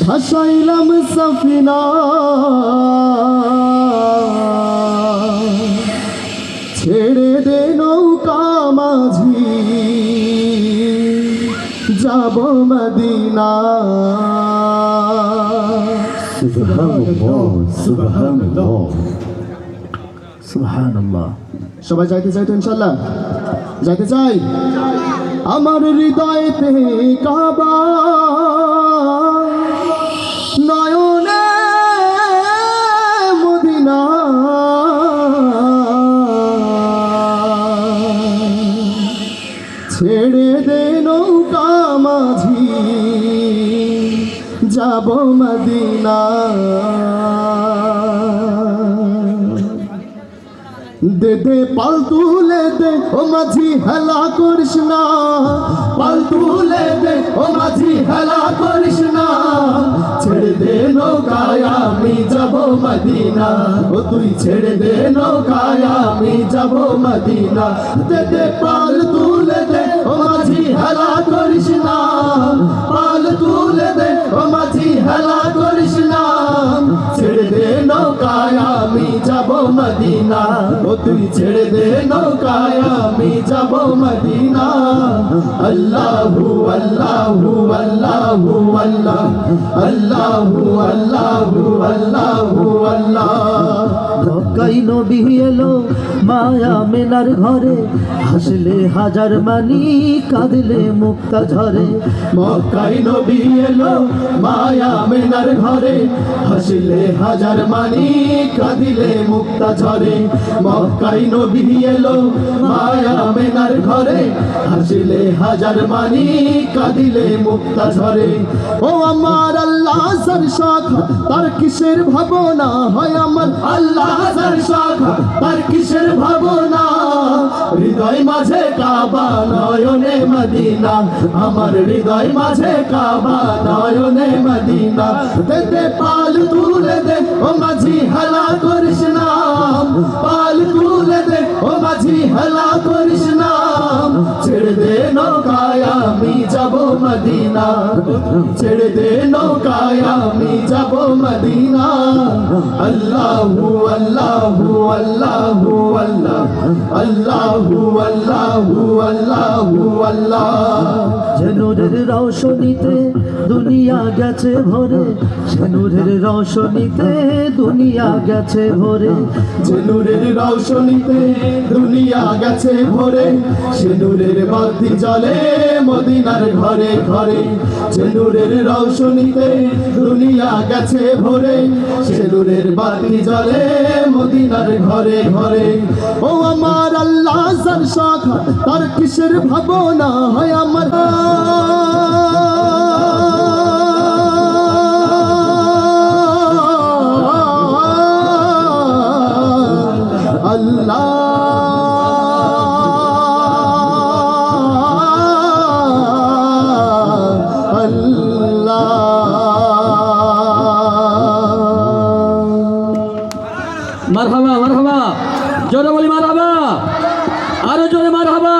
ভাসাইলাম সফিনা ছেড়ে দে নৌকা মাঝি যাব মদিনা। সুবহানাল্লাহ সুবহানাল্লাহ সুবহানাল্লাহ। সবাই যাইতে চাই তো ইনশাল্লাহ? যাইতে চাই। আমার হৃদয়েতে কাবা নয়নে মদিনা ছেড়ে দে নৌকা মাঝি যাব মদিনা। দে দে পাল তুলে দে ও মাঝি হেলা করিস না, পাল তুলে দে ও মাঝি হেলা করিস না, ছেড়ে দে নৌকায় আমি যাব মদিনা, ও তুই ছেড়ে দে নৌকায় আমি যাব মদিনা। দে দে পাল তুলে দে ও মাঝি হেলা করিস না, পাল তুলে দে ও মাঝি হেলা করিস না, ছেড়ে দে নৌকায় আমি যাব মদিনা, ও তুই ছেড়ে দে নৌকায় আমি যাব মদিনা। আল্লাহু আল্লাহু আল্লাহু আল্লাহ আল্লাহু আল্লাহু আল্লাহু আল্লাহ। মক্কাই নবী এলো মায়া মেনার ঘরে, হাসলে হাজার মানি কাঁদলে মুক্তা ঝরে। মক্কাই নবী এলো মায়া মেনার ঘরে, হাসলে হাজার মানি কাঁদিলে মুক্তা ঝরে। মক্কাই নবী এলো মায়া মেনার ঘরে, হাসলে হাজার মানি কাঁদিলে মুক্তা ঝরে। ও আমার আল্লাহ সর শাখা তার কিসের ভাবনা হয়, আমার আল্লাহ সর শাখা তার কিসের ভাবনা, হৃদয় মাঝে কাবা নয়নে মদিনা, আমার হৃদয় মাঝে কাবা নয়নে মদিনা। দে দে পাল তুলে দে ও মাঝি হেলা করিস না, পাল তুলে দে ও মাঝি হেলা করিস না, ছেড়ে দে নৌকায় আমি যাব মদিনা, ছেড়ে দে নৌকায় আমি যাব মদিনা। আল্লাহু আল্লাহু আল্লাহু আল্লাহ আল্লাহু আল্লাহু আল্লাহু আল্লাহ। যে নূরের রওশনীতে দুনিয়া গেছে ভরে, সে নূরের রওশনীতে দুনিয়া গেছে ভরে। যে নূরের রওশনীতে দুনিয়া গেছে ভরে, সে নূরের বাতি জ্বলে মদিনার ঘরে ঘরে। যে নূরের রওশনীতে দুনিয়া গেছে ভরে, সে নূরের বাতি জ্বলে মদিনার ঘরে ঘরে। ও আমার আল্লাহ সর শাখা তার কিসের ভাবনা হয়, আমার আল্লাহ আল্লাহ। মারহাবা মারহাবা, জোরে বলি মারহাবা, আরো জোরে মারহাবা।